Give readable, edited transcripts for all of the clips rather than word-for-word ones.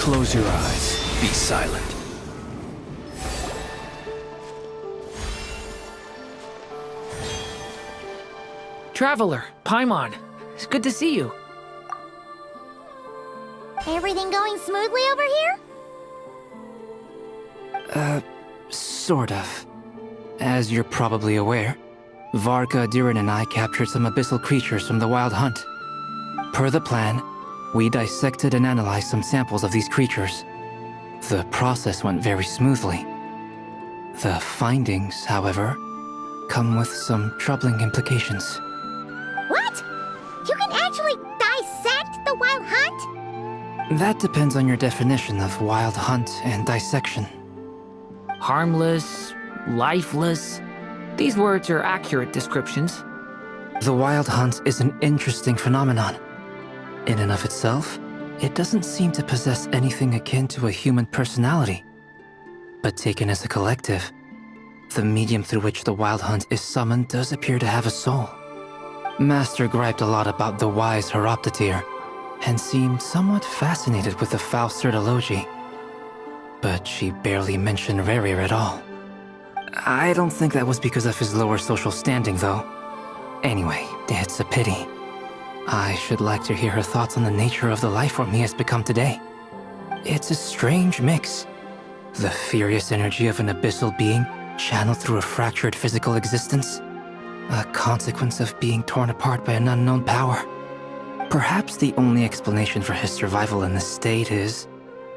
Close your eyes. Be silent. Traveler, Paimon, it's good to see you. Everything going smoothly over here? Sort of. As you're probably aware, Varka, Durin, and I captured some abyssal creatures from the Wild Hunt. Per the plan, we dissected and analyzed some samples of these creatures. The process went very smoothly. The findings, however, come with some troubling implications. What? You can actually dissect the Wild Hunt? That depends on your definition of Wild Hunt and dissection. Harmless, lifeless. These words are accurate descriptions. The Wild Hunt is an interesting phenomenon. In and of itself, it doesn't seem to possess anything akin to a human personality. But taken as a collective, the medium through which the Wild Hunt is summoned does appear to have a soul. Master griped a lot about the wise Horoptetyr, and seemed somewhat fascinated with the Fausted Elegy. But she barely mentioned Rerir at all. I don't think that was because of his lower social standing, though. Anyway, it's a pity. I should like to hear her thoughts on the nature of the life form he has become today. It's a strange mix. The furious energy of an abyssal being channeled through a fractured physical existence. A consequence of being torn apart by an unknown power. Perhaps the only explanation for his survival in this state is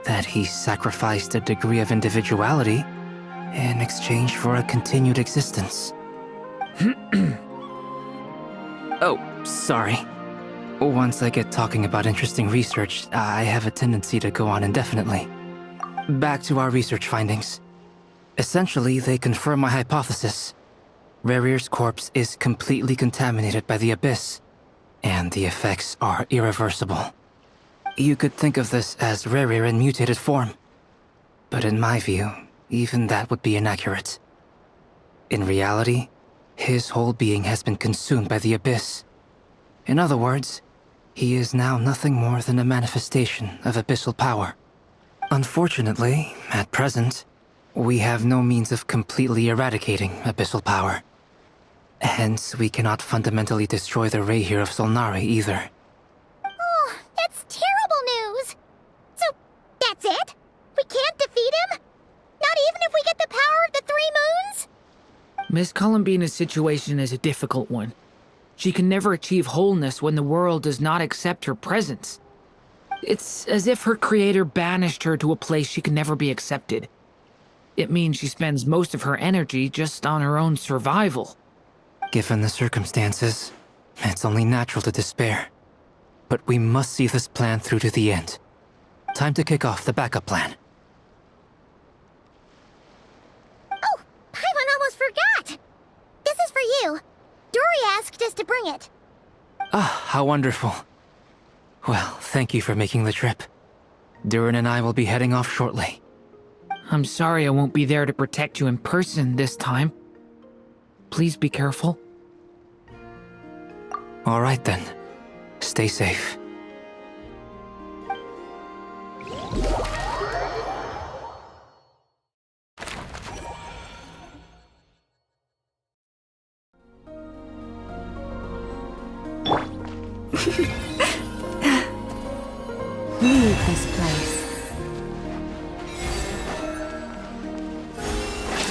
that he sacrificed a degree of individuality in exchange for a continued existence. Oh, sorry. Once I get talking about interesting research, I have a tendency to go on indefinitely. Back to our research findings. Essentially, they confirm my hypothesis. Rerir's corpse is completely contaminated by the Abyss, and the effects are irreversible. You could think of this as Rerir in mutated form. But in my view, even that would be inaccurate. In reality, his whole being has been consumed by the Abyss. In other words, he is now nothing more than a manifestation of abyssal power. Unfortunately, at present, we have no means of completely eradicating abyssal power. Hence, we cannot fundamentally destroy the Rerir of Solnari either. Oh, that's terrible news! So, that's it? We can't defeat him? Not even if we get the power of the Three Moons? Miss Columbina's situation is a difficult one. She can never achieve wholeness when the world does not accept her presence. It's as if her creator banished her to a place she can never be accepted. It means she spends most of her energy just on her own survival. Given the circumstances, it's only natural to despair. But we must see this plan through to the end. Time to kick off the backup plan. Oh, Paimon almost forgot! This is for you. Dory asked us to bring it. Ah, how wonderful. Well, thank you for making the trip. Durin and I will be heading off shortly. I'm sorry I won't be there to protect you in person this time. Please be careful. All right then. Stay safe. Leave this place.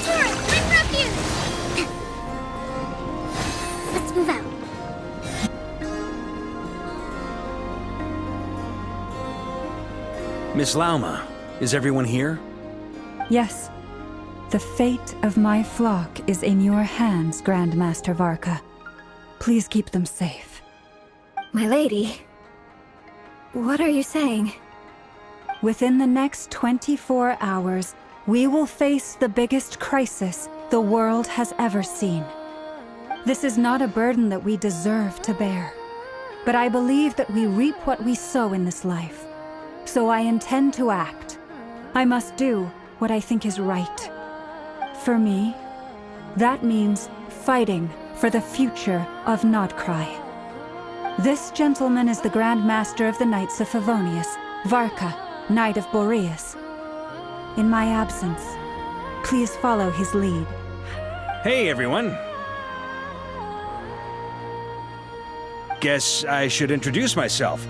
Torin, find refuge! Let's move out. Miss Lauma, is everyone here? Yes. The fate of my flock is in your hands, Grandmaster Varka. Please keep them safe. My lady, what are you saying? Within the next 24 hours, we will face the biggest crisis the world has ever seen. This is not a burden that we deserve to bear, but I believe that we reap what we sow in this life. So I intend to act. I must do what I think is right. For me, that means fighting for the future of Nodcry. This gentleman is the Grand Master of the Knights of Favonius, Varka, Knight of Boreas. In my absence, please follow his lead. Hey, everyone. Guess I should introduce myself.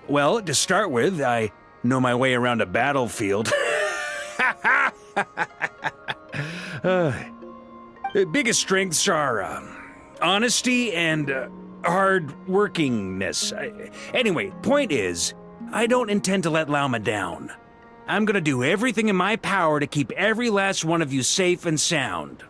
Well, to start with, I know my way around a battlefield. The biggest strengths are honesty and hard-workingness. Anyway, point is, I don't intend to let Lauma down. I'm gonna do everything in my power to keep every last one of you safe and sound.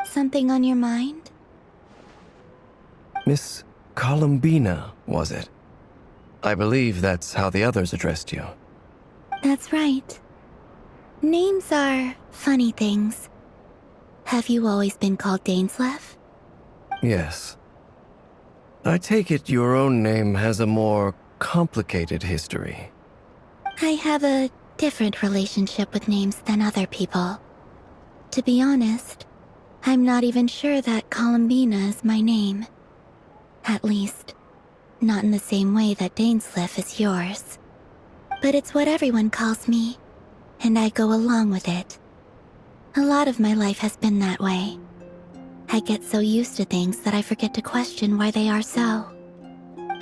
Something on your mind? Miss Columbina, was it? I believe that's how the others addressed you. That's right. Names are funny things. Have you always been called Dainsleif? Yes. I take it your own name has a more complicated history. I have a different relationship with names than other people. To be honest, I'm not even sure that Columbina is my name. At least, not in the same way that Dainsleif is yours. But it's what everyone calls me, and I go along with it. A lot of my life has been that way. I get so used to things that I forget to question why they are so.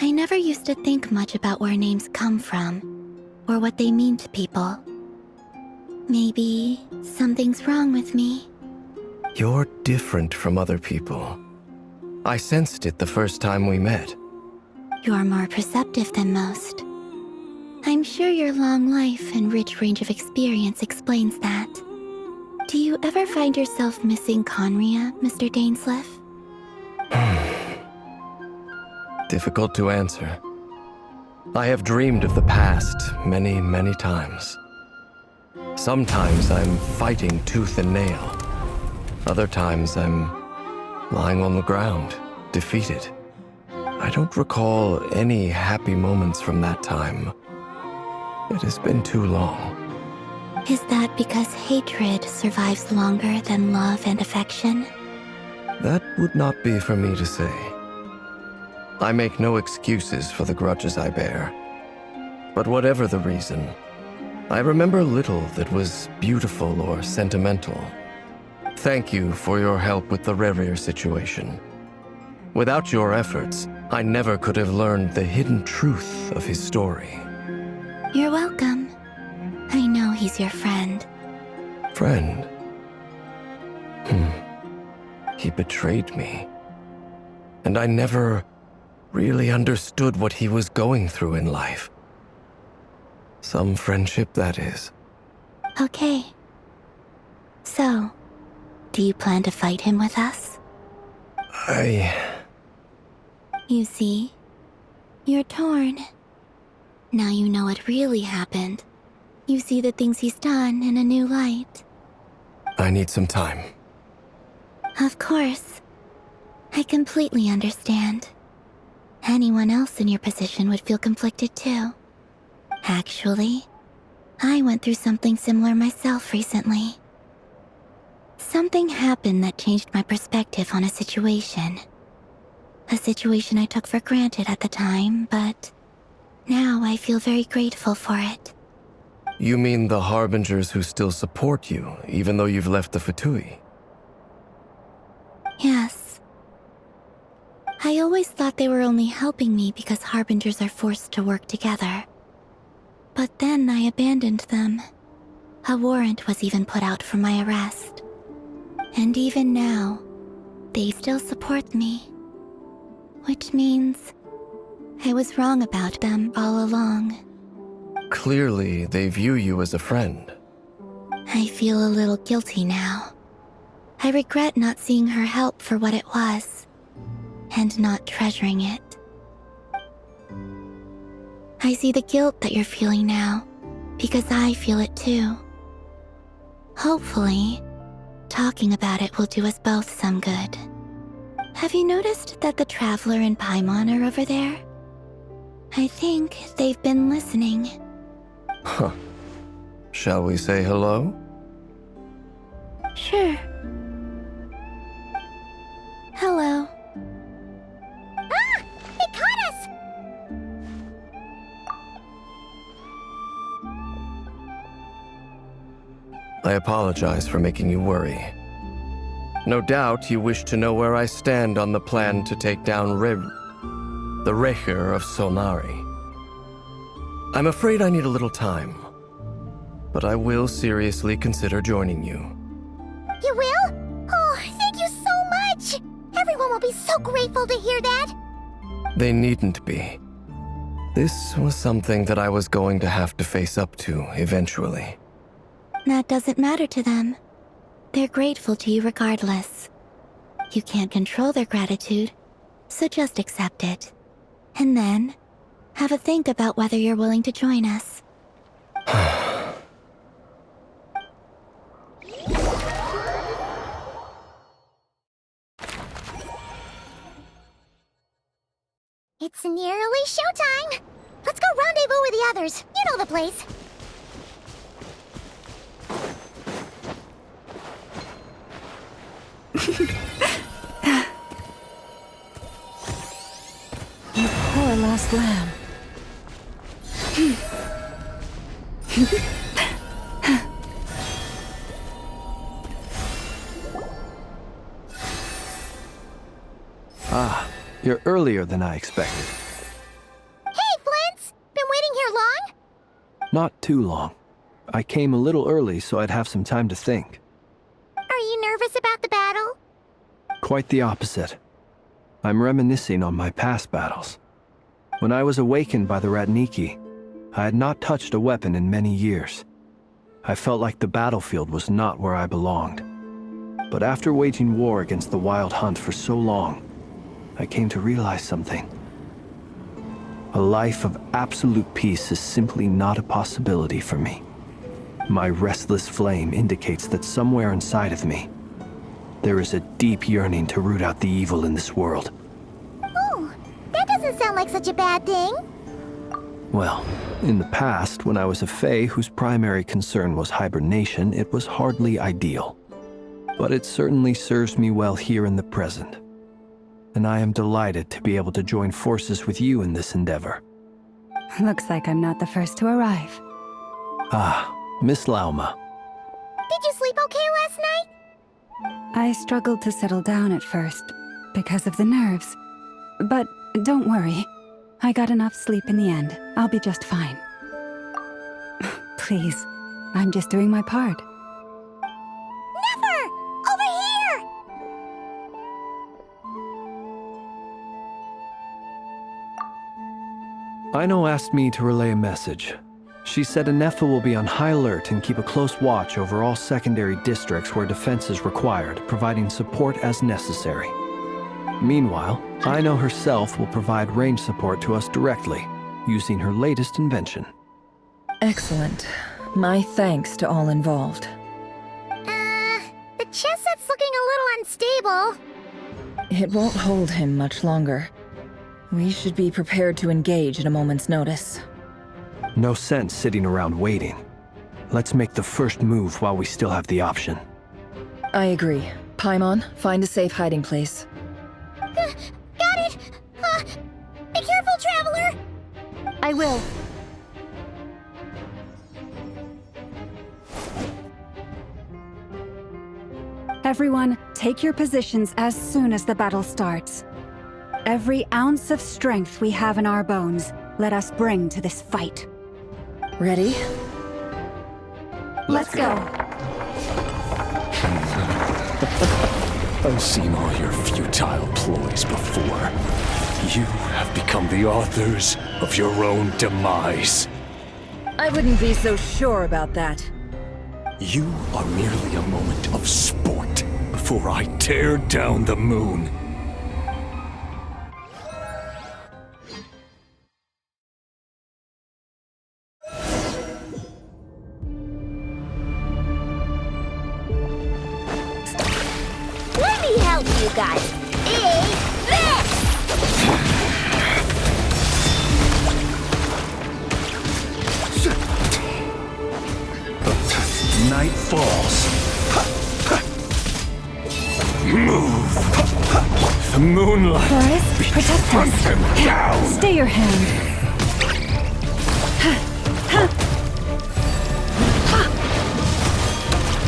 I never used to think much about where names come from, or what they mean to people. Maybe something's wrong with me. You're different from other people. I sensed it the first time we met. You're more perceptive than most. I'm sure your long life and rich range of experience explains that. Do you ever find yourself missing Conria, Mr. Dainsleif? Difficult to answer. I have dreamed of the past many, many times. Sometimes I'm fighting tooth and nail. Other times I'm lying on the ground, defeated. I don't recall any happy moments from that time. It has been too long. Is that because hatred survives longer than love and affection? That would not be for me to say. I make no excuses for the grudges I bear. But whatever the reason, I remember little that was beautiful or sentimental. Thank you for your help with the Rerir situation. Without your efforts, I never could have learned the hidden truth of his story. You're welcome. I know he's your friend. Friend? He betrayed me. And I never really understood what he was going through in life. Some friendship, that is. Okay. So, do you plan to fight him with us? You see, you're torn. Now you know what really happened. You see the things he's done in a new light. I need some time. Of course. I completely understand. Anyone else in your position would feel conflicted too. Actually, I went through something similar myself recently. Something happened that changed my perspective on a situation. A situation I took for granted at the time, but now I feel very grateful for it. You mean the Harbingers who still support you, even though you've left the Fatui? Yes. I always thought they were only helping me because Harbingers are forced to work together. But then I abandoned them. A warrant was even put out for my arrest. And even now, they still support me. Which means I was wrong about them all along. Clearly, they view you as a friend. I feel a little guilty now. I regret not seeing her help for what it was, and not treasuring it. I see the guilt that you're feeling now, because I feel it too. Hopefully, talking about it will do us both some good. Have you noticed that the Traveler and Paimon are over there? I think they've been listening. Huh. Shall we say hello? Sure. Hello. Ah! It caught us! I apologize for making you worry. No doubt you wish to know where I stand on the plan to take down the Rerir of Solnari. I'm afraid I need a little time, but I will seriously consider joining you. You will? Oh, thank you so much! Everyone will be so grateful to hear that! They needn't be. This was something that I was going to have to face up to eventually. That doesn't matter to them. They're grateful to you regardless. You can't control their gratitude, so just accept it. And then, have a think about whether you're willing to join us. It's nearly showtime! Let's go rendezvous with the others. You know the place. You poor lost lamb. Ah, you're earlier than I expected. Hey, Flint's! Been waiting here long? Not too long. I came a little early so I'd have some time to think. Are you nervous about the battle? Quite the opposite. I'm reminiscing on my past battles. When I was awakened by the Ratniki, I had not touched a weapon in many years. I felt like the battlefield was not where I belonged. But after waging war against the Wild Hunt for so long, I came to realize something. A life of absolute peace is simply not a possibility for me. My restless flame indicates that somewhere inside of me, there is a deep yearning to root out the evil in this world. Oh, that doesn't sound like such a bad thing. Well, in the past, when I was a Fae whose primary concern was hibernation, it was hardly ideal. But it certainly serves me well here in the present. And I am delighted to be able to join forces with you in this endeavor. Looks like I'm not the first to arrive. Ah, Miss Lauma. Did you sleep okay last night? I struggled to settle down at first because of the nerves. But don't worry. I got enough sleep in the end. I'll be just fine. Please, I'm just doing my part. Never! Over here! Aino asked me to relay a message. She said Anefa will be on high alert and keep a close watch over all secondary districts where defense is required, providing support as necessary. Meanwhile, Ino herself will provide range support to us directly, using her latest invention. Excellent. My thanks to all involved. The chess set's looking a little unstable. It won't hold him much longer. We should be prepared to engage at a moment's notice. No sense sitting around waiting. Let's make the first move while we still have the option. I agree. Paimon, find a safe hiding place. Got it! Be careful, Traveler! I will. Everyone, take your positions as soon as the battle starts. Every ounce of strength we have in our bones, let us bring to this fight. Ready? Let's go. I've seen all your futile ploys before. You have become the authors of your own demise. I wouldn't be so sure about that. You are merely a moment of sport before I tear down the moon. Let me help you guys. Eat this! Night falls. Move! The moonlight! Boris, protect Hunt us. them down! Stay your hand.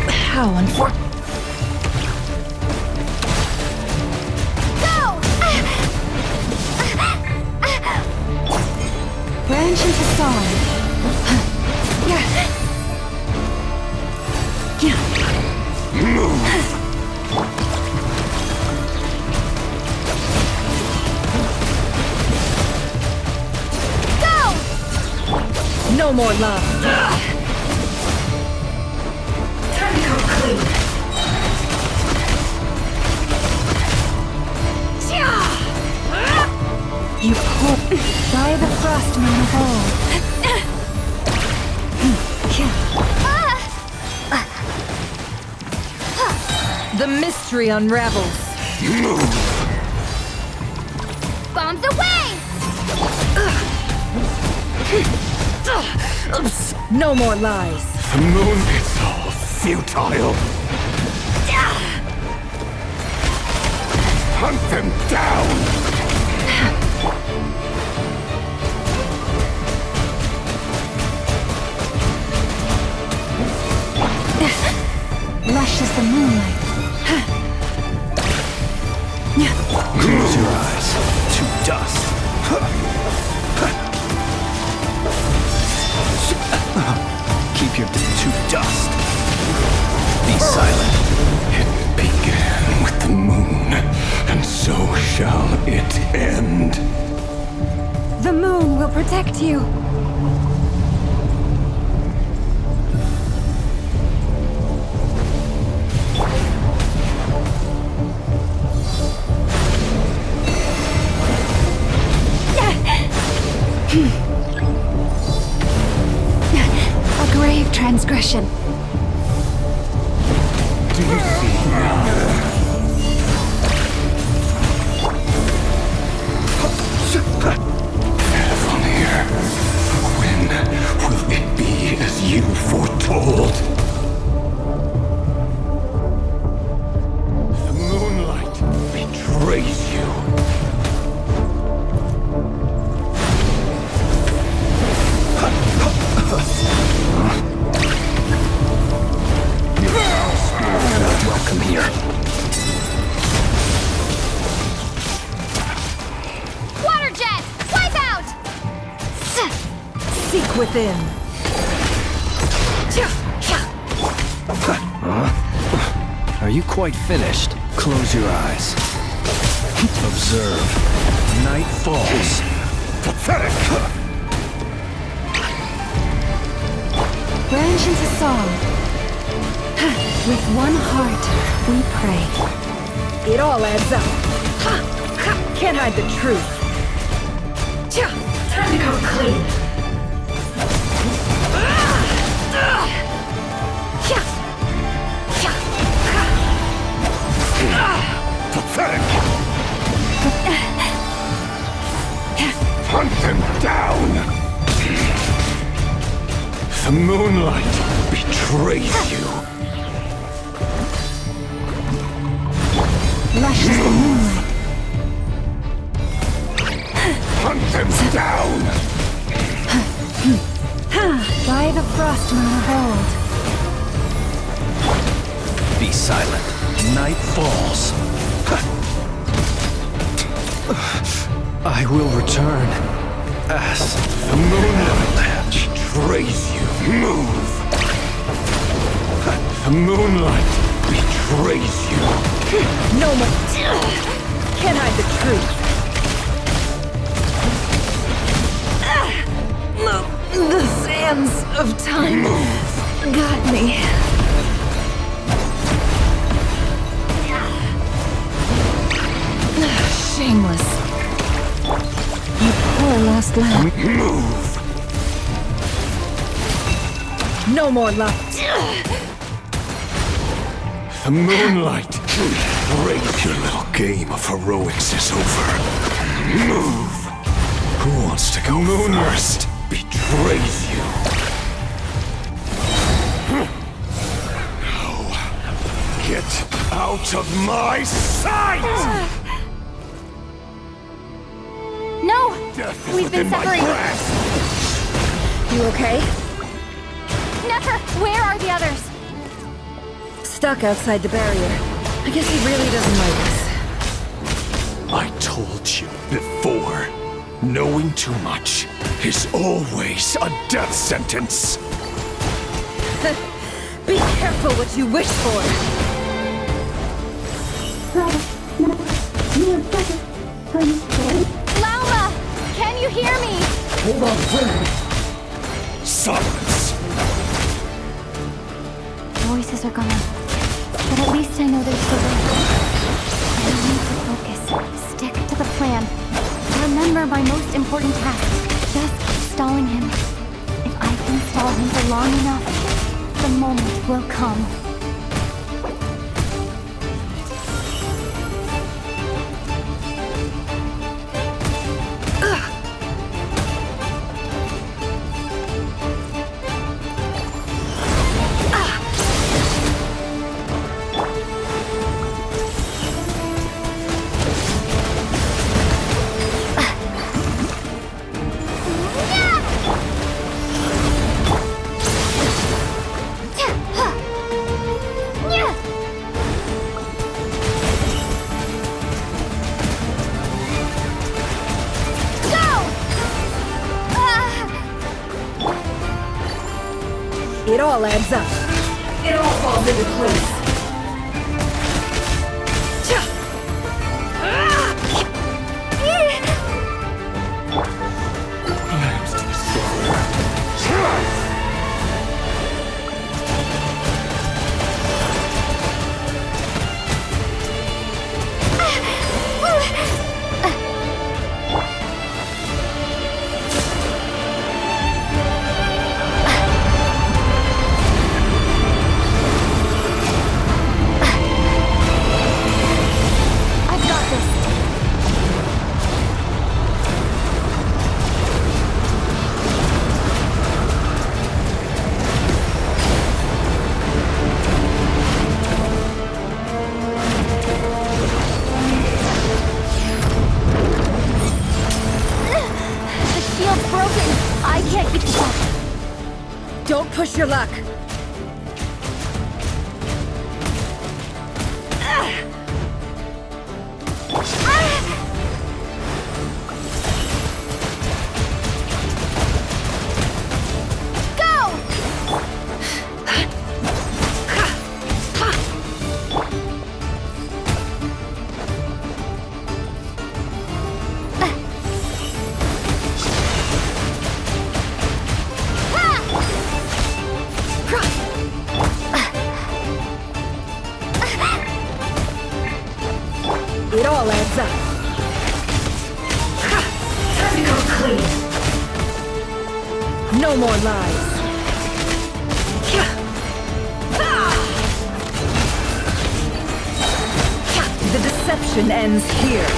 How unfortunate. Go! Branch into song. No more love. Time to come clean. You poor... By the Frostman of old. The mystery unravels. Bombs away! No more lies. The moon is all futile. Hunt them down! Lush as the moonlight. Close your eyes to dust. Keep your to dust. Be silent. It began with the moon, and so shall it end. The moon will protect you. A grave transgression. Do you see now? Evanir, when will it be as you foretold? The moonlight betrays you. Welcome here. Water jet! Wipe out! Seek within. Are you quite finished? Close your eyes. Observe. Night falls. Pathetic! intention's a song. With one heart, we pray. It all adds up. Can't hide the truth. Time to come clean. Pathetic! Hunt them down! The moonlight betrays you. Lush is the moonlight. Hunt them down! By the frost moon of old. Be silent. Night falls. I will return as The moonlight betrays you. Move! The moonlight betrays you. No more. Can't hide the truth. The sands of time got me. Shameless. You poor lost lamb. Move! No more luck. The moonlight betrays your little game of heroics is over. Move! Who wants to go first? Betrays you. Now, get out of my sight! No! Death is We've been within my separated. grasp. You okay? Nefer, where are the others? Stuck outside the barrier. I guess he really doesn't like us. I told you before, knowing too much is always a death sentence. Be careful what you wish for. Lauma! Can you hear me? Silence. Voices are gone. But at least I know they're still there. I need to focus. Stick to the plan. Remember my most important task. Just keep stalling him. If I can stall him for long enough, the moment will come. It all adds up. It all falls into place. Lambs to the slaughter. I've got this. The shield's broken. I can't keep it up. Don't push your luck. Go! No more lies. The deception ends here.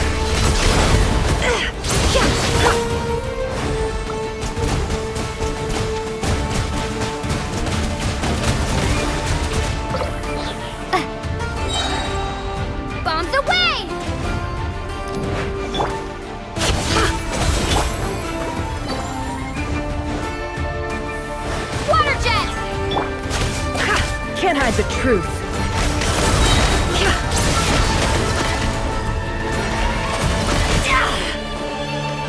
Bombs away! Water jet! Can't hide the truth.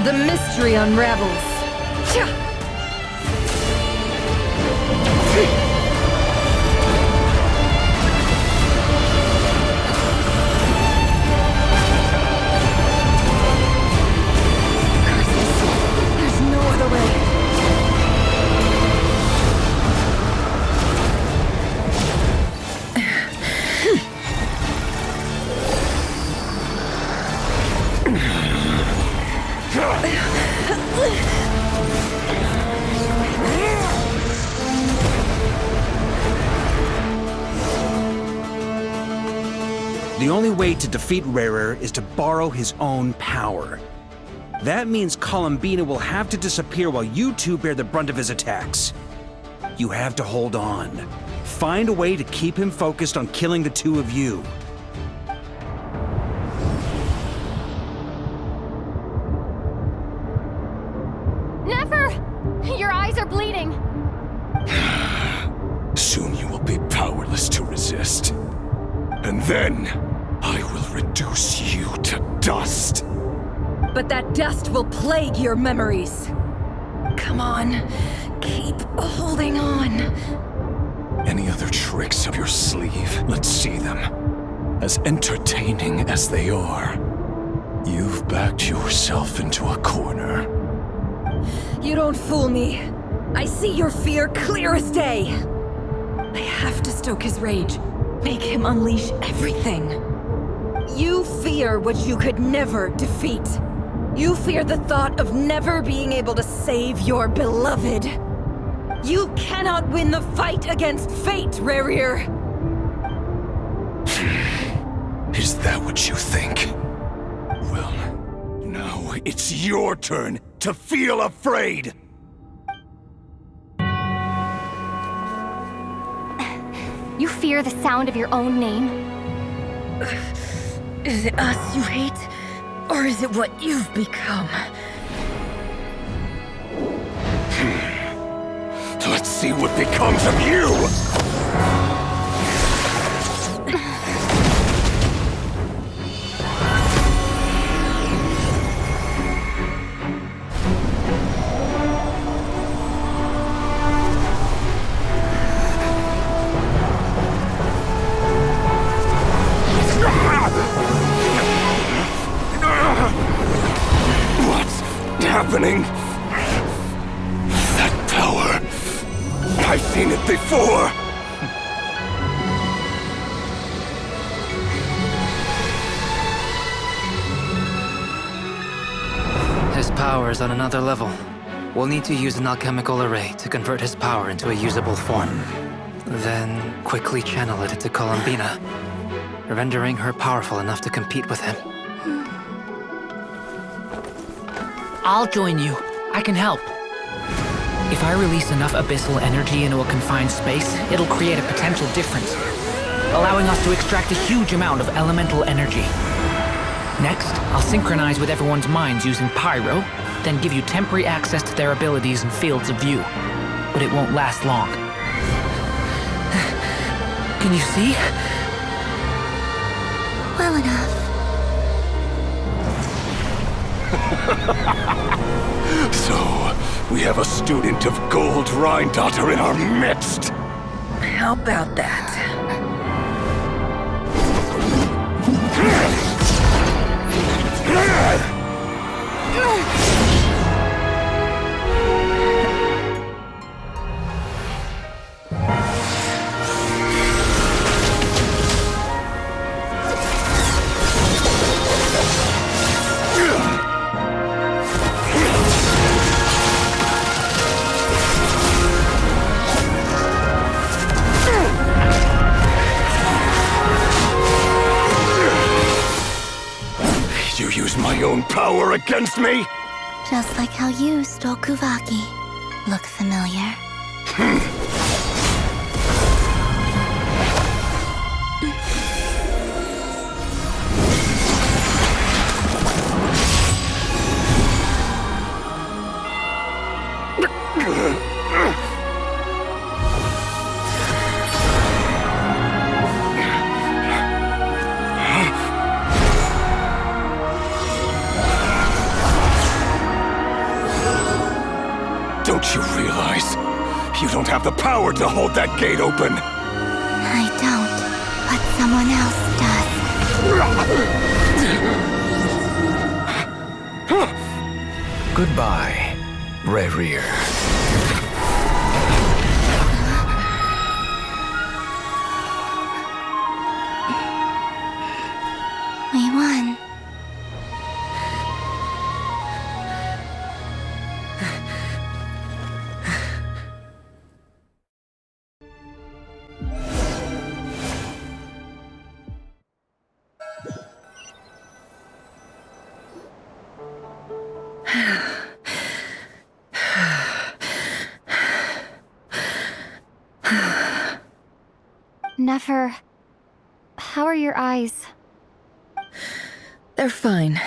The mystery unravels. There's no other way. The only way to defeat Rerir is to borrow his own power. That means Columbina will have to disappear while you two bear the brunt of his attacks. You have to hold on. Find a way to keep him focused on killing the two of you. Never! Your eyes are bleeding. Soon you will be powerless to resist. And then, I will reduce you to dust. But that dust will plague your memories. Come on, keep holding on. Any other tricks up your sleeve? Let's see them. As entertaining as they are, you've backed yourself into a corner. You don't fool me. I see your fear clear as day. I have to stoke his rage. Make him unleash everything. You fear what you could never defeat. You fear the thought of never being able to save your beloved. You cannot win the fight against fate, Rerir. Is that what you think? Well, now it's your turn to feel afraid! You fear the sound of your own name? Is it us you hate? Or is it what you've become? Let's see what becomes of you! What's happening? That power. I've seen it before. His power is on another level. We'll need to use an alchemical array to convert his power into a usable form. Then quickly channel it into Columbina, rendering her powerful enough to compete with him. I'll join you. I can help. If I release enough abyssal energy into a confined space, it'll create a potential difference, allowing us to extract a huge amount of elemental energy. Next, I'll synchronize with everyone's minds using pyro, then give you temporary access to their abilities and fields of view. But it won't last long. Can you see? Well enough. So, we have a student of Gold Rhine-Daughter in our midst! How about that? power against me? Just like how you stole Kuvaki. Look familiar? Don't you realize? You don't have the power to hold that gate open! I don't, but someone else does. Goodbye, Rerir. We won. Nefer, how are your eyes? They're fine.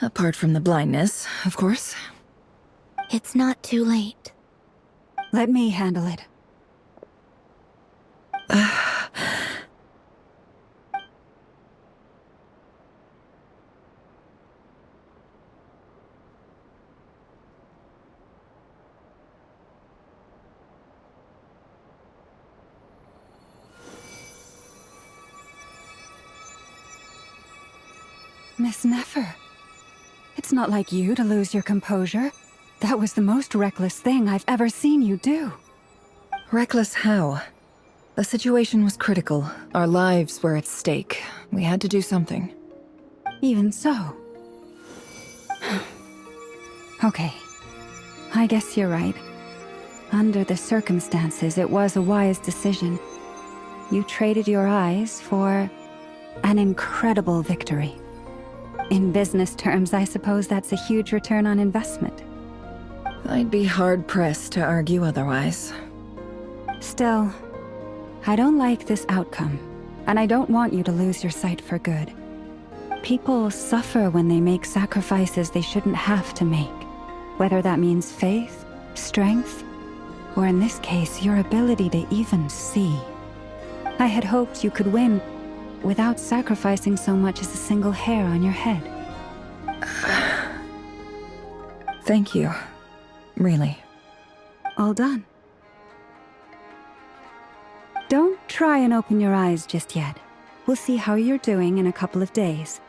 Apart from the blindness, of course. It's not too late. Let me handle it. Miss Nefer, it's not like you to lose your composure. That was the most reckless thing I've ever seen you do. Reckless how? The situation was critical. Our lives were at stake. We had to do something. Even so. Okay. I guess you're right. Under the circumstances, it was a wise decision. You traded your eyes for an incredible victory. In business terms, I suppose that's a huge return on investment. I'd be hard-pressed to argue otherwise. Still, I don't like this outcome, and I don't want you to lose your sight for good. People suffer when they make sacrifices they shouldn't have to make, whether that means faith, strength, or in this case, your ability to even see. I had hoped you could win without sacrificing so much as a single hair on your head. Thank you. Really. All done. Don't try and open your eyes just yet. We'll see how you're doing in a couple of days.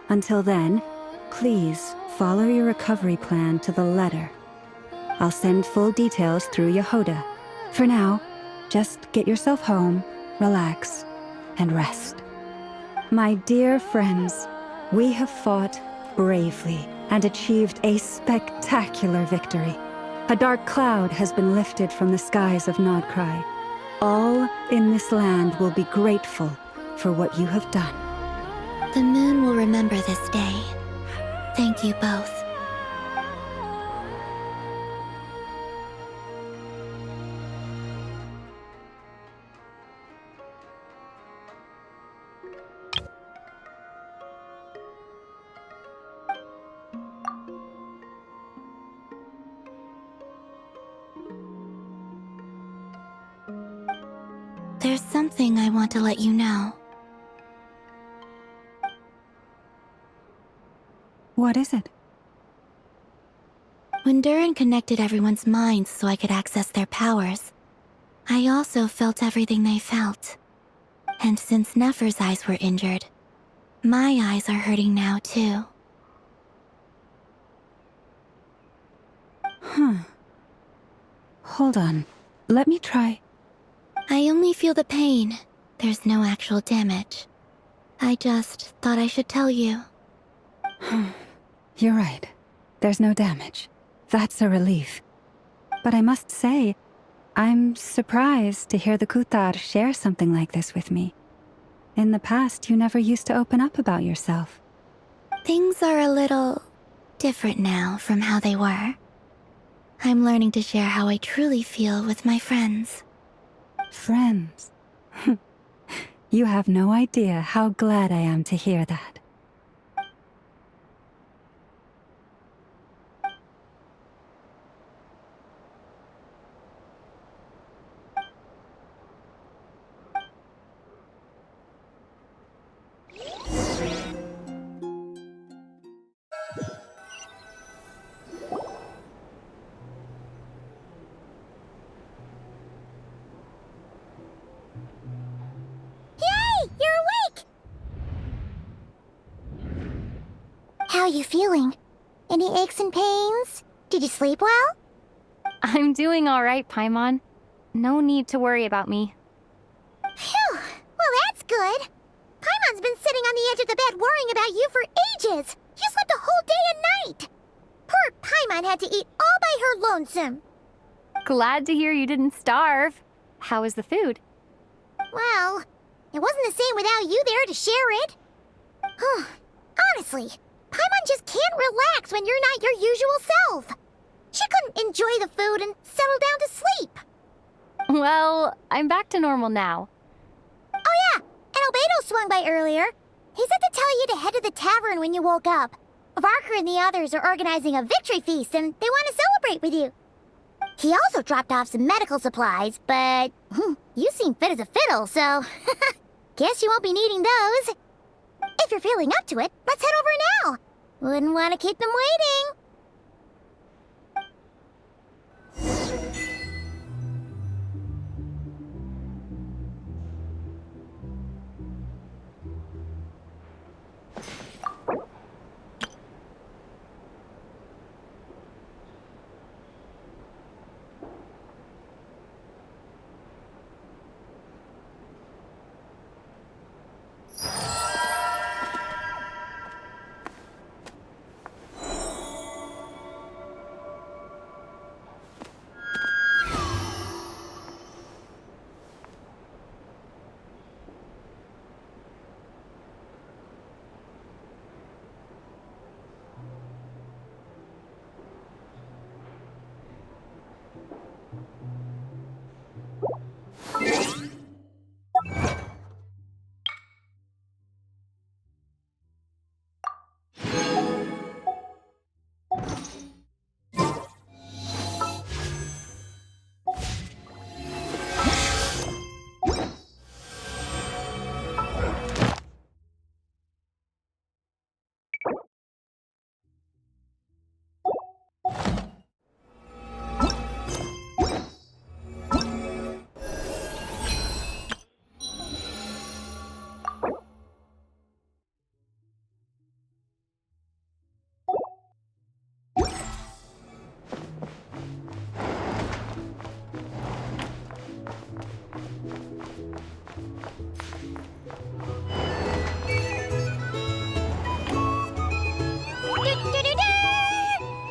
Until then, please follow your recovery plan to the letter. I'll send full details through Yehoda. For now, just get yourself home, relax, and rest. My dear friends, we have fought bravely and achieved a spectacular victory. A dark cloud has been lifted from the skies of Nodcry. All in this land will be grateful for what you have done. The moon will remember this day. Thank you both. There's something I want to let you know. What is it? When Durin connected everyone's minds so I could access their powers, I also felt everything they felt. And since Nefer's eyes were injured, my eyes are hurting now too. Hold on. Let me try. I only feel the pain. There's no actual damage. I just thought I should tell you. You're right. There's no damage. That's a relief. But I must say, I'm surprised to hear the Kutar share something like this with me. In the past, you never used to open up about yourself. Things are a little different now from how they were. I'm learning to share how I truly feel with my friends. Friends. You have no idea how glad I am to hear that. How you feeling? Any aches and pains? Did you sleep well? I'm doing all right, Paimon. No need to worry about me. Phew! Well, that's good. Paimon's been sitting on the edge of the bed worrying about you for ages. You slept a whole day and night. Poor Paimon had to eat all by her lonesome. Glad to hear you didn't starve. How is the food? Well, it wasn't the same without you there to share it. Honestly, Paimon just can't relax when you're not your usual self. She couldn't enjoy the food and settle down to sleep. Well, I'm back to normal now. Oh yeah, and Albedo swung by earlier. He said to tell you to head to the tavern when you woke up. Varker and the others are organizing a victory feast and they want to celebrate with you. He also dropped off some medical supplies, but you seem fit as a fiddle, so guess you won't be needing those. If you're feeling up to it, let's head over now. Wouldn't want to keep them waiting.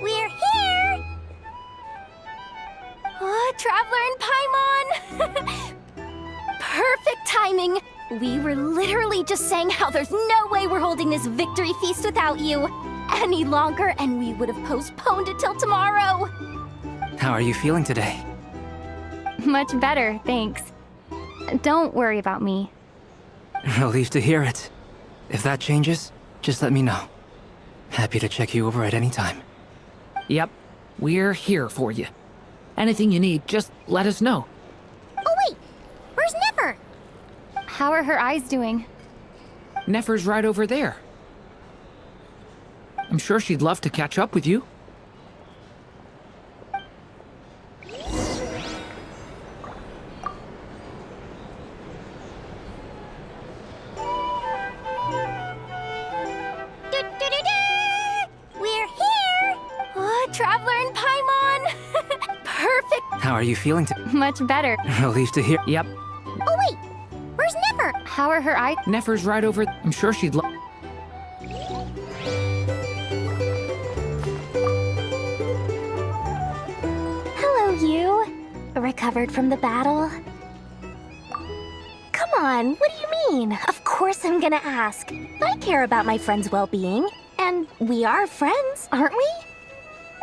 We're here! Oh, Traveler and Paimon! Perfect timing! We were literally just saying how there's no way we're holding this victory feast without you any longer, and we would have postponed it till tomorrow. How are you feeling today? Much better, thanks. Don't worry about me. Relieved to hear it. If that changes, just let me know. Happy to check you over at any time. Yep, we're here for you. Anything you need, just let us know. Oh wait, where's Nefer? How are her eyes doing? Nefer's right over there. I'm sure she'd love to catch up with you. We're here! Oh, Traveler and Paimon! Perfect! How are you feeling Much better. Relieved to hear. Yep, Oh wait, where's Nefer? How are her eyes? Nefer's right over. I'm sure she'd love. Hello, you. Recovered from the battle? Come on, what do you mean? Of course I'm gonna ask. I care about my friend's well-being. And we are friends, aren't we?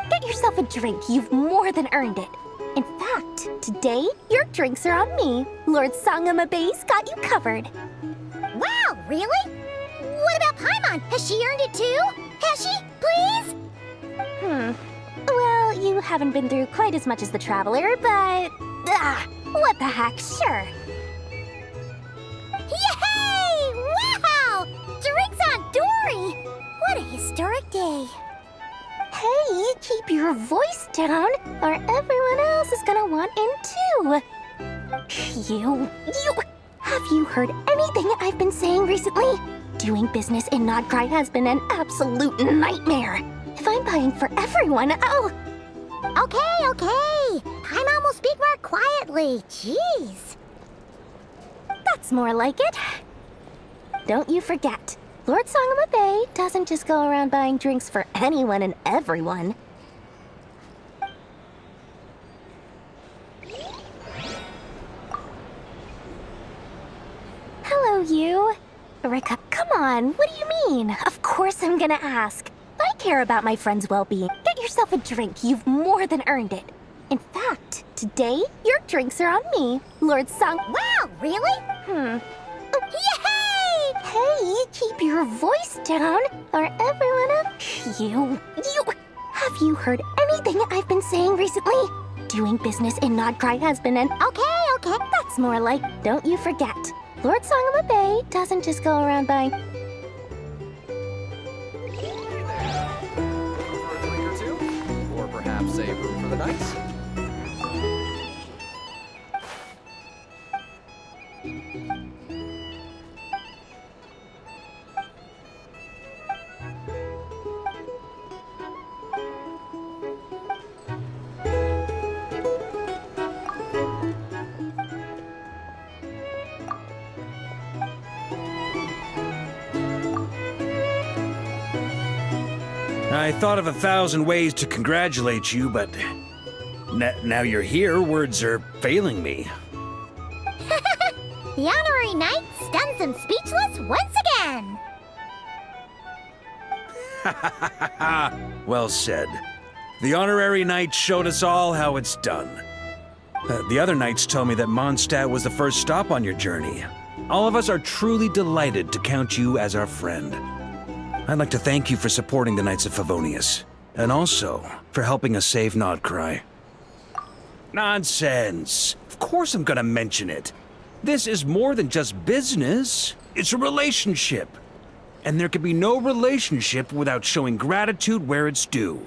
Get yourself a drink. You've more than earned it. In fact, today, your drinks are on me. Lord Sangamabe's got you covered. Wow, really? What about Paimon? Has she earned it too? Has she? Please? Well, you haven't been through quite as much as the Traveler, but... what the heck, sure. Yay! Wow! Drinks on Dory! What a historic day. Hey, keep your voice down, or everyone else is gonna want in too. Have you heard anything I've been saying recently? Doing business in Nodcry has been an absolute nightmare. If I'm buying for everyone, oh... Okay. Paimon will speak more quietly. Jeez. That's more like it. Don't you forget, Lord Sangamabe doesn't just go around buying drinks for anyone and everyone. Hello, you. Rika, come on, what do you mean? Of course I'm gonna ask. I care about my friend's well-being. Get yourself a drink, you've more than earned it. In fact, today, your drinks are on me, Lord Sang- Wow, really? Yay! Hey, keep your voice down, or everyone else... Have you heard anything I've been saying recently? Doing business in Nodcry has been an... Okay. That's more like... Don't you forget, Lord Sangamabe doesn't just go around buying... Or perhaps a room for the night? I thought of 1,000 ways to congratulate you, but now you're here, words are failing me. The honorary knight stuns them speechless once again. Well said. The honorary knight showed us all how it's done. The other knights told me that Mondstadt was the first stop on your journey. All of us are truly delighted to count you as our friend. I'd like to thank you for supporting the Knights of Favonius, and also for helping us save Nodcry. Nonsense! Of course I'm gonna mention it. This is more than just business. It's a relationship. And there can be no relationship without showing gratitude where it's due.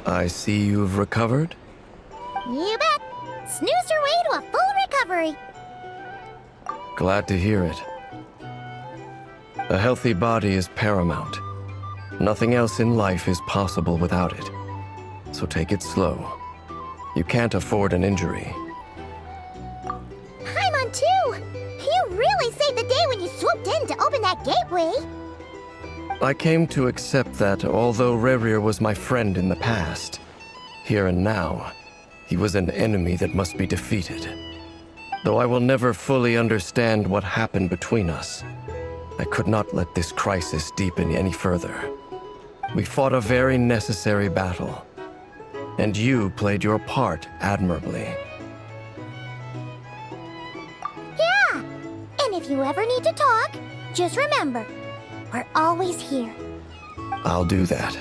I see you've recovered? You bet. Snoozed her way to a full recovery. Glad to hear it. A healthy body is paramount. Nothing else in life is possible without it. So take it slow. You can't afford an injury. Paimon too! You really saved the day when you swooped in to open that gateway. I came to accept that although Rerir was my friend in the past, here and now, he was an enemy that must be defeated. Though I will never fully understand what happened between us, I could not let this crisis deepen any further. We fought a very necessary battle, and you played your part admirably. Yeah! And if you ever need to talk, just remember, we're always here. I'll do that.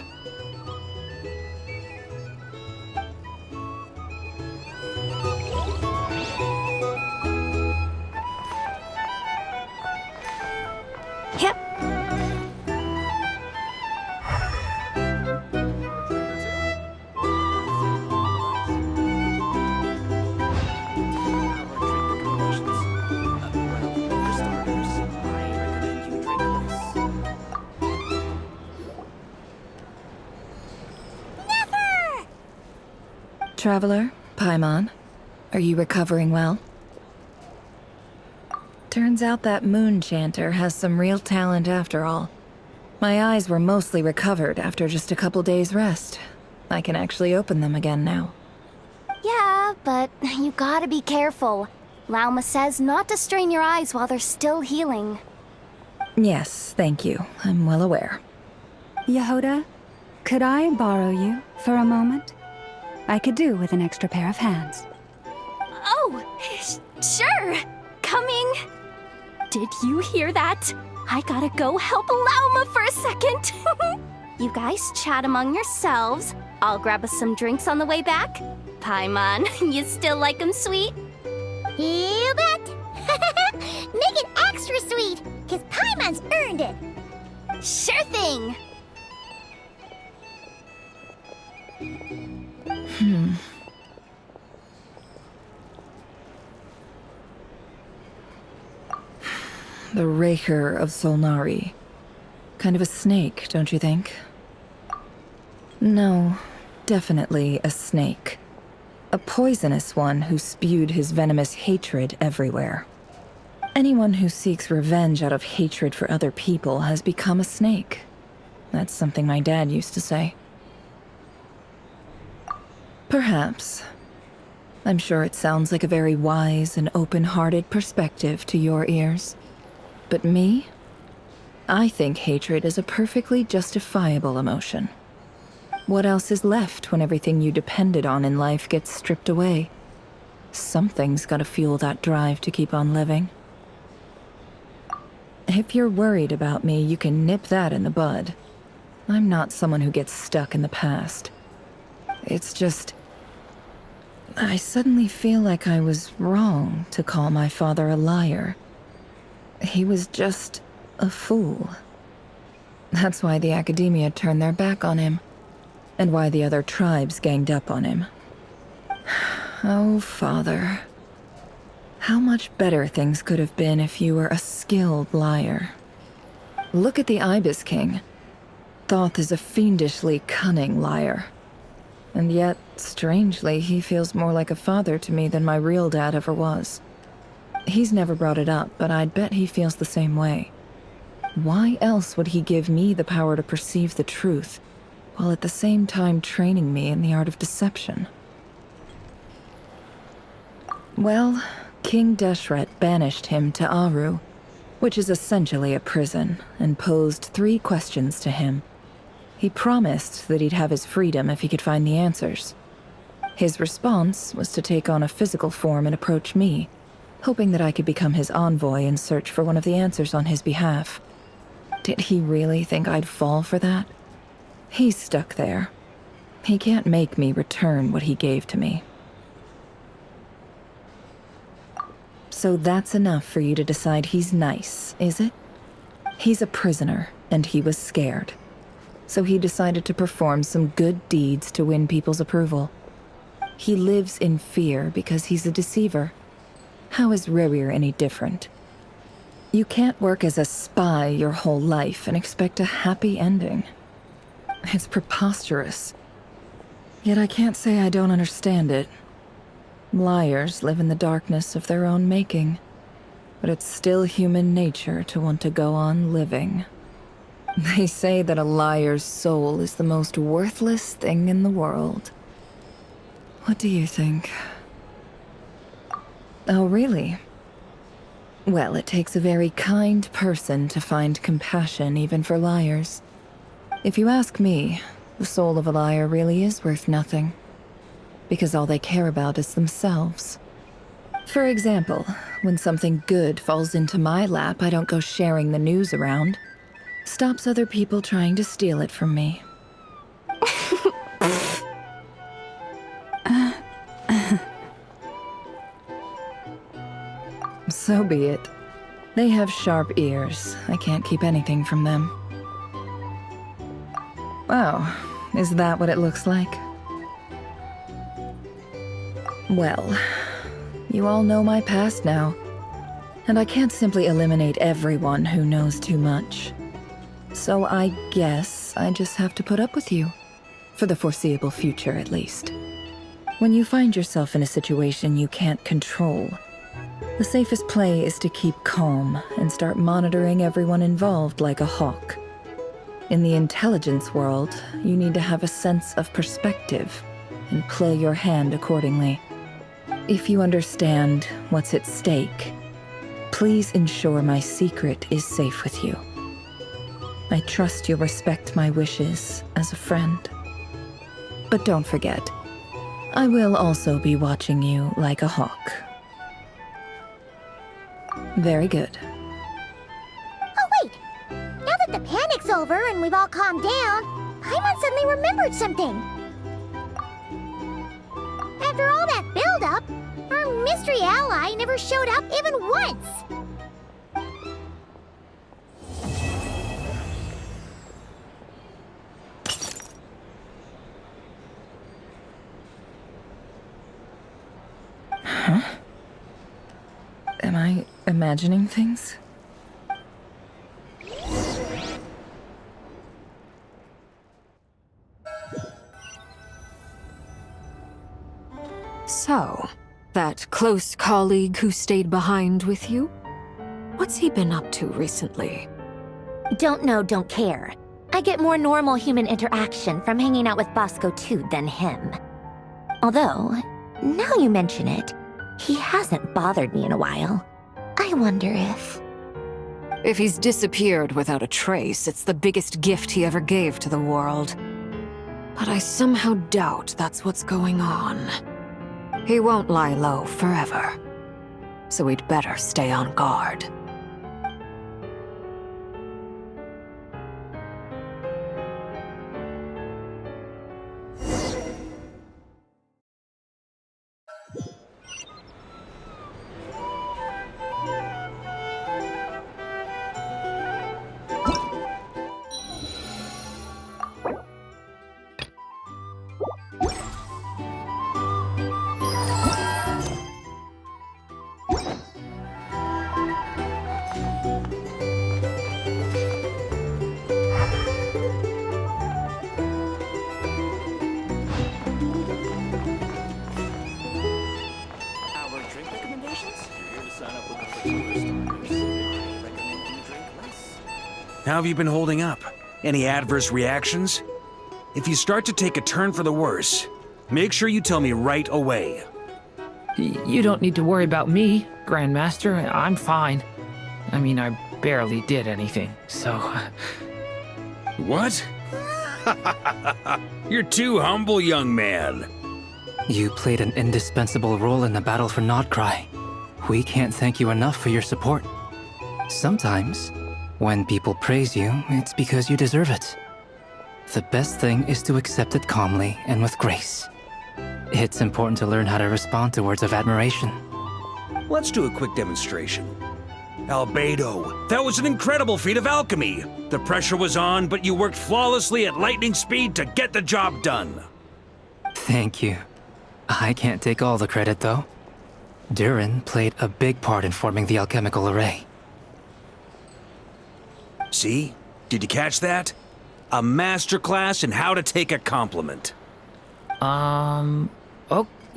Yep. Traveler, Paimon, are you recovering well? Turns out that moon chanter has some real talent after all. My eyes were mostly recovered after just a couple days' rest. I can actually open them again now. Yeah, but you gotta be careful. Lauma says not to strain your eyes while they're still healing. Yes, thank you. I'm well aware. Yehoda, could I borrow you for a moment? I could do with an extra pair of hands. Oh, sure. Coming. Did you hear that? I gotta go help Lauma for a second. You guys chat among yourselves. I'll grab us some drinks on the way back. Paimon, you still like 'em sweet? You bet! Make it extra sweet, because Paimon's earned it! Sure thing! The Rerir of Solnari. Kind of a snake, don't you think? No, definitely a snake. A poisonous one who spewed his venomous hatred everywhere. Anyone who seeks revenge out of hatred for other people has become a snake. That's something my dad used to say. Perhaps. I'm sure it sounds like a very wise and open-hearted perspective to your ears. But me? I think hatred is a perfectly justifiable emotion. What else is left when everything you depended on in life gets stripped away? Something's gotta fuel that drive to keep on living. If you're worried about me, you can nip that in the bud. I'm not someone who gets stuck in the past. It's just... I suddenly feel like I was wrong to call my father a liar. He was just a fool. That's why the academia turned their back on him, and why the other tribes ganged up on him. Oh, Father. How much better things could have been if you were a skilled liar. Look at the Ibis King. Thoth is a fiendishly cunning liar. And yet, strangely, he feels more like a father to me than my real dad ever was. He's never brought it up, but I'd bet he feels the same way. Why else would he give me the power to perceive the truth, while at the same time training me in the art of deception? Well, King Deshret banished him to Aru, which is essentially a prison, and posed 3 questions to him. He promised that he'd have his freedom if he could find the answers. His response was to take on a physical form and approach me, hoping that I could become his envoy and search for one of the answers on his behalf. Did he really think I'd fall for that? He's stuck there. He can't make me return what he gave to me. So that's enough for you to decide he's nice, is it? He's a prisoner, and he was scared. So he decided to perform some good deeds to win people's approval. He lives in fear because he's a deceiver. How is Rerir any different? You can't work as a spy your whole life and expect a happy ending. It's preposterous. Yet I can't say I don't understand it. Liars live in the darkness of their own making, but it's still human nature to want to go on living. They say that a liar's soul is the most worthless thing in the world. What do you think? Oh, really? Well, it takes a very kind person to find compassion even for liars. If you ask me, the soul of a liar really is worth nothing. Because all they care about is themselves. For example, when something good falls into my lap, I don't go sharing the news around. Stops other people trying to steal it from me. So be it. They have sharp ears. I can't keep anything from them. Wow, is that what it looks like? Well, you all know my past now, and I can't simply eliminate everyone who knows too much. So I guess I just have to put up with you. For the foreseeable future, at least. When you find yourself in a situation you can't control, the safest play is to keep calm and start monitoring everyone involved like a hawk. In the intelligence world, you need to have a sense of perspective and play your hand accordingly. If you understand what's at stake, please ensure my secret is safe with you. I trust you'll respect my wishes as a friend. But don't forget, I will also be watching you like a hawk. Very good. Oh wait! Now that the panic's over and we've all calmed down, Paimon suddenly remembered something. After all that build-up, our mystery ally never showed up even once! Huh? Am I imagining things? So, that close colleague who stayed behind with you? What's he been up to recently? Don't know, don't care. I get more normal human interaction from hanging out with Bosco too than him. Although, now you mention it, he hasn't bothered me in a while. I wonder if... If he's disappeared without a trace, it's the biggest gift he ever gave to the world. But I somehow doubt that's what's going on. He won't lie low forever. So we'd better stay on guard. How have you been holding up? Any adverse reactions? If you start to take a turn for the worse, make sure you tell me right away. You don't need to worry about me, Grandmaster. I'm fine. I mean, I barely did anything, so... What? You're too humble, young man. You played an indispensable role in the battle for Nodcry. We can't thank you enough for your support. Sometimes, when people praise you, it's because you deserve it. The best thing is to accept it calmly and with grace. It's important to learn how to respond to words of admiration. Let's do a quick demonstration. Albedo, that was an incredible feat of alchemy. The pressure was on, but you worked flawlessly at lightning speed to get the job done. Thank you. I can't take all the credit, though. Durin played a big part in forming the alchemical array. See? Did you catch that? A masterclass in how to take a compliment.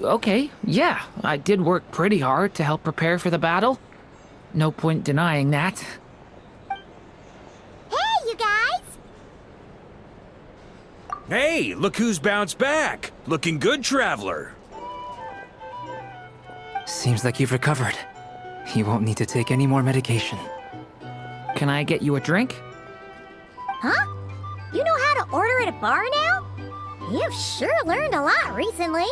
Okay, yeah. I did work pretty hard to help prepare for the battle. No point denying that. Hey, you guys! Hey, look who's bounced back. Looking good, Traveler. Seems like you've recovered. You won't need to take any more medication. Can I get you a drink? Huh? You know how to order at a bar now? You've sure learned a lot recently.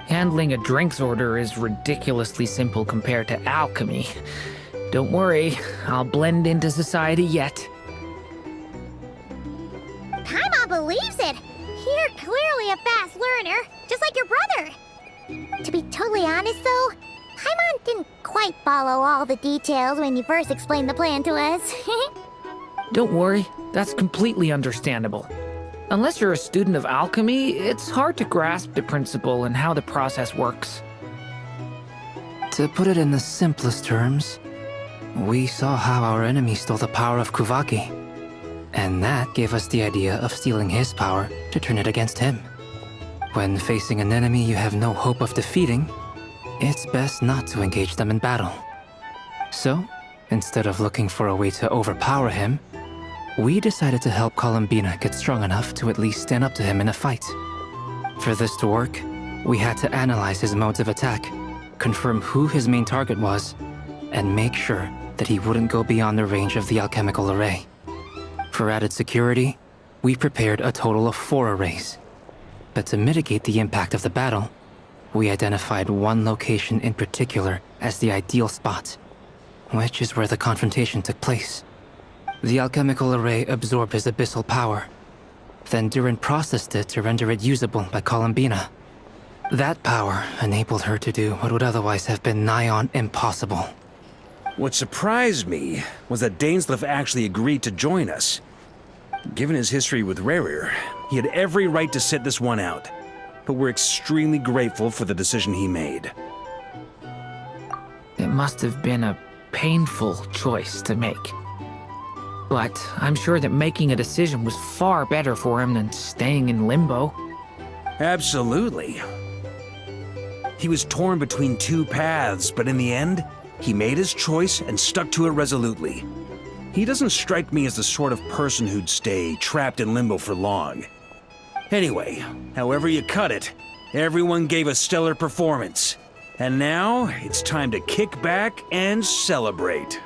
Handling a drinks order is ridiculously simple compared to alchemy. Don't worry, I'll blend into society yet. Paimon believes it! You're clearly a fast learner, just like your brother. To be totally honest though, Paimon didn't quite follow all the details when you first explained the plan to us. Don't worry, that's completely understandable. Unless you're a student of alchemy, it's hard to grasp the principle and how the process works. To put it in the simplest terms, we saw how our enemy stole the power of Kuvaki. And that gave us the idea of stealing his power to turn it against him. When facing an enemy you have no hope of defeating, it's best not to engage them in battle. So, instead of looking for a way to overpower him, we decided to help Columbina get strong enough to at least stand up to him in a fight. For this to work, we had to analyze his modes of attack, confirm who his main target was, and make sure that he wouldn't go beyond the range of the alchemical array. For added security, we prepared a total of 4 arrays. But to mitigate the impact of the battle, we identified one location in particular as the ideal spot, which is where the confrontation took place. The alchemical array absorbed his abyssal power. Then Durin processed it to render it usable by Columbina. That power enabled her to do what would otherwise have been nigh on impossible. What surprised me was that Dainsleif actually agreed to join us. Given his history with Rerir, he had every right to sit this one out, but we're extremely grateful for the decision he made. It must have been a painful choice to make. But I'm sure that making a decision was far better for him than staying in limbo. Absolutely. He was torn between 2 paths, but in the end, he made his choice and stuck to it resolutely. He doesn't strike me as the sort of person who'd stay trapped in limbo for long. Anyway, however you cut it, everyone gave a stellar performance. And now, it's time to kick back and celebrate.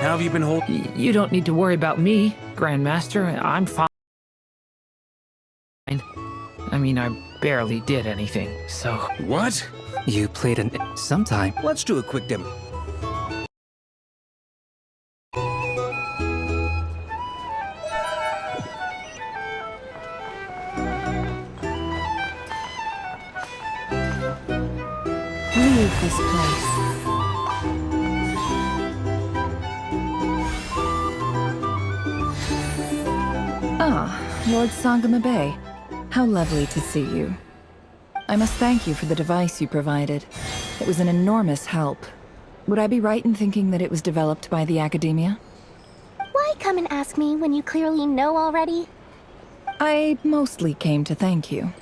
How have you been holding? You don't need to worry about me, Grandmaster. I'm fine. I mean, I barely did anything, so... What? You played sometime. Let's do a quick demo. Leave this place. Ah, Lord Sangama Bay. How lovely to see you. I must thank you for the device you provided. It was an enormous help. Would I be right in thinking that it was developed by the Academia? Why come and ask me when you clearly know already? I mostly came to thank you.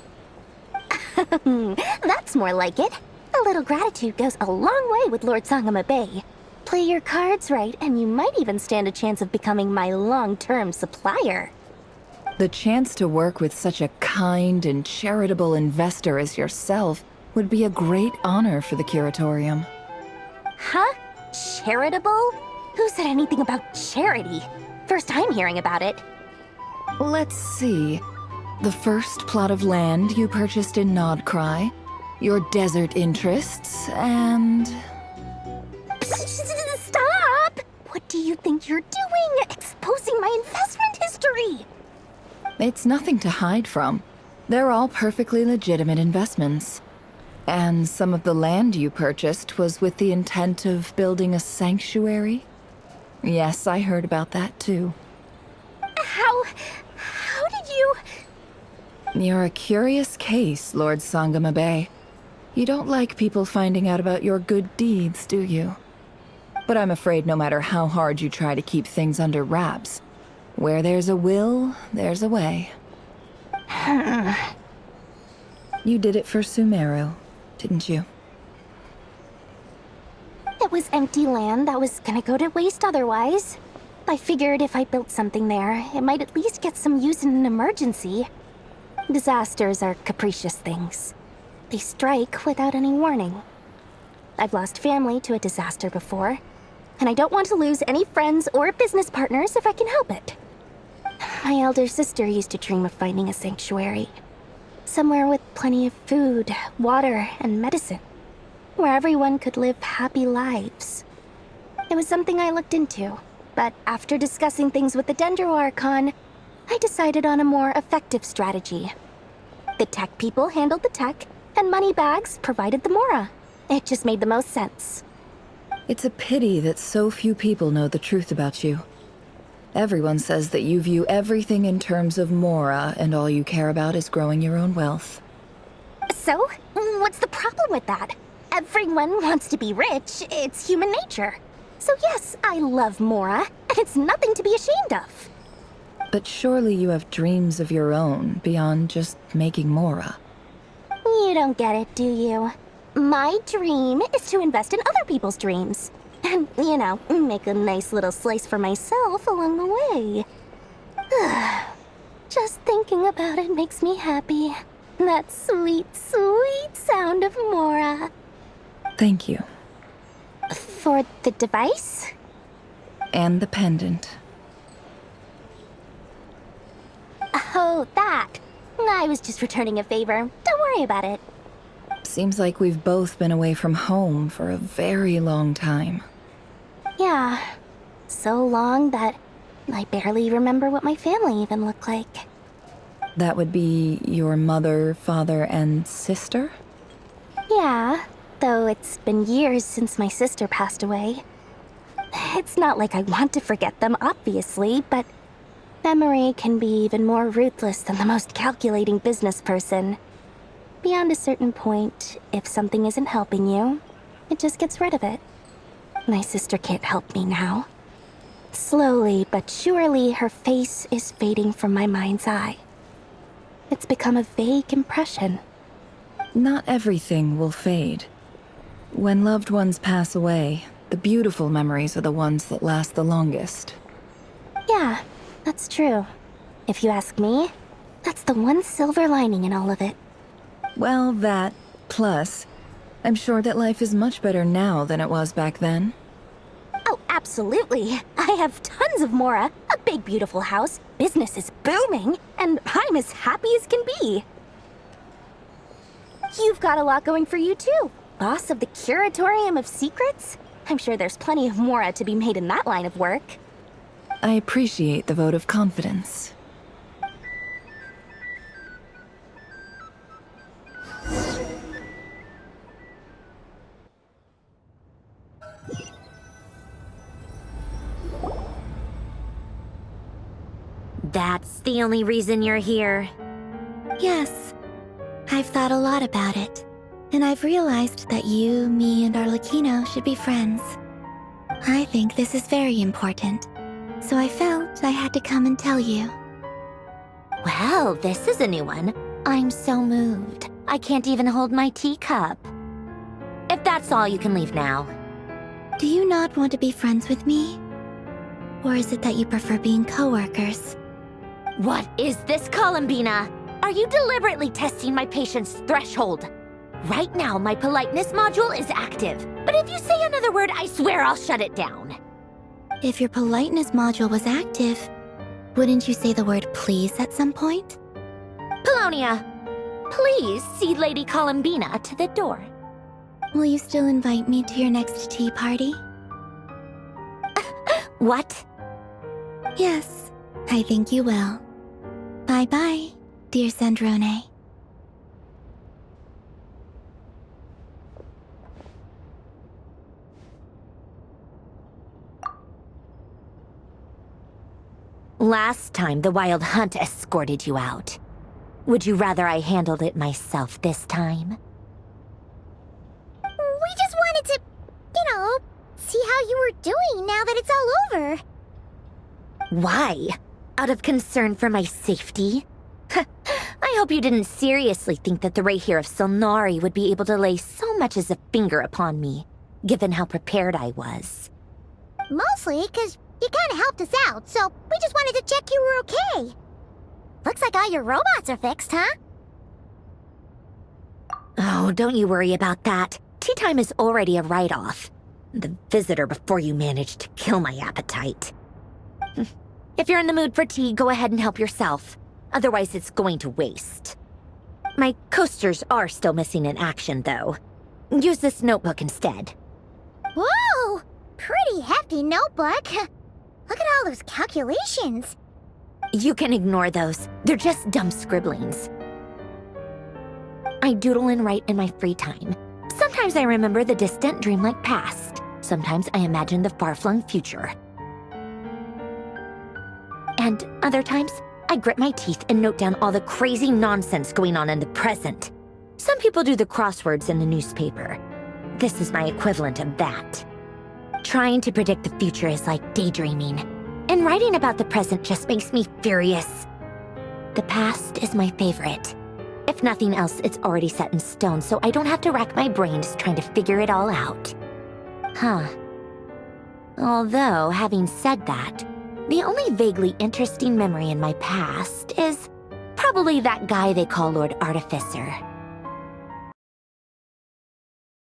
That's more like it. A little gratitude goes a long way with Lord Sangama Bay. Play your cards right, and you might even stand a chance of becoming my long-term supplier. The chance to work with such a kind and charitable investor as yourself would be a great honor for the Curatorium. Huh? Charitable? Who said anything about charity? First I'm hearing about it. Let's see. The first plot of land you purchased in Nodcry, your desert interests, and... Stop! What do you think you're doing? Exposing my investment history! It's nothing to hide from. They're all perfectly legitimate investments. And some of the land you purchased was with the intent of building a sanctuary? Yes, I heard about that too. How did you... You're a curious case, Lord Sangama Bay. You don't like people finding out about your good deeds, do you? But I'm afraid no matter how hard you try to keep things under wraps, where there's a will, there's a way. You did it for Sumeru, didn't you? It was empty land that was gonna go to waste otherwise. I figured if I built something there, it might at least get some use in an emergency. Disasters are capricious things. They strike without any warning. I've lost family to a disaster before, and I don't want to lose any friends or business partners if I can help it. My elder sister used to dream of finding a sanctuary. Somewhere with plenty of food, water, and medicine. Where everyone could live happy lives. It was something I looked into, but after discussing things with the Dendro Archon, I decided on a more effective strategy. The tech people handled the tech, and Moneybags provided the Mora. It just made the most sense. It's a pity that so few people know the truth about you. Everyone says that you view everything in terms of Mora, and all you care about is growing your own wealth. So, what's the problem with that? Everyone wants to be rich. It's human nature. So yes, I love Mora, and it's nothing to be ashamed of. But surely you have dreams of your own beyond just making Mora. You don't get it, do you? My dream is to invest in other people's dreams. And, you know, make a nice little slice for myself along the way. Just thinking about it makes me happy. That sweet, sweet sound of Mora. Thank you. For the device? And the pendant. Oh, that. I was just returning a favor. Don't worry about it. Seems like we've both been away from home for a very long time. Yeah. So long that I barely remember what my family even looked like. That would be your mother, father, and sister? Yeah, though it's been years since my sister passed away. It's not like I want to forget them, obviously, but memory can be even more ruthless than the most calculating business person. Beyond a certain point, if something isn't helping you, it just gets rid of it. My sister can't help me now. Slowly but surely, her face is fading from my mind's eye. It's become a vague impression. Not everything will fade. When loved ones pass away, the beautiful memories are the ones that last the longest. Yeah, that's true. If you ask me, that's the one silver lining in all of it. Well, that, plus, I'm sure that life is much better now than it was back then. Oh, absolutely. I have tons of Mora, a big beautiful house, business is booming, and I'm as happy as can be. You've got a lot going for you too. Boss of the Curatorium of Secrets? I'm sure there's plenty of Mora to be made in that line of work. I appreciate the vote of confidence. That's the only reason you're here? Yes. I've thought a lot about it. And I've realized that you, me, and Arlecchino should be friends. I think this is very important. So I felt I had to come and tell you. Well, this is a new one. I'm so moved. I can't even hold my teacup. If that's all, you can leave now. Do you not want to be friends with me? Or is it that you prefer being co-workers? What is this, Columbina? Are you deliberately testing my patience threshold? Right now, my politeness module is active. But if you say another word, I swear I'll shut it down. If your politeness module was active, wouldn't you say the word please at some point? Polonia, please see Lady Columbina to the door. Will you still invite me to your next tea party? What? Yes, I think you will. Bye-bye, dear Sandrone. Last time, the Wild Hunt escorted you out. Would you rather I handled it myself this time? We just wanted to, see how you were doing now that it's all over. Why? Out of concern for my safety? I hope you didn't seriously think that the Rerir of Solnari would be able to lay so much as a finger upon me, given how prepared I was. Mostly because you kind of helped us out, so we just wanted to check you were okay. Looks like all your robots are fixed, huh? Oh, don't you worry about that. Tea time is already a write-off. The visitor before you managed to kill my appetite. If you're in the mood for tea, go ahead and help yourself. Otherwise, it's going to waste. My coasters are still missing in action, though. Use this notebook instead. Whoa! Pretty hefty notebook. Look at all those calculations. You can ignore those. They're just dumb scribblings. I doodle and write in my free time. Sometimes I remember the distant dreamlike past. Sometimes I imagine the far-flung future. And other times, I grit my teeth and note down all the crazy nonsense going on in the present. Some people do the crosswords in the newspaper. This is my equivalent of that. Trying to predict the future is like daydreaming. And writing about the present just makes me furious. The past is my favorite. If nothing else, it's already set in stone, so I don't have to rack my brains trying to figure it all out. Huh. Although, having said that, the only vaguely interesting memory in my past is probably that guy they call Lord Artificer.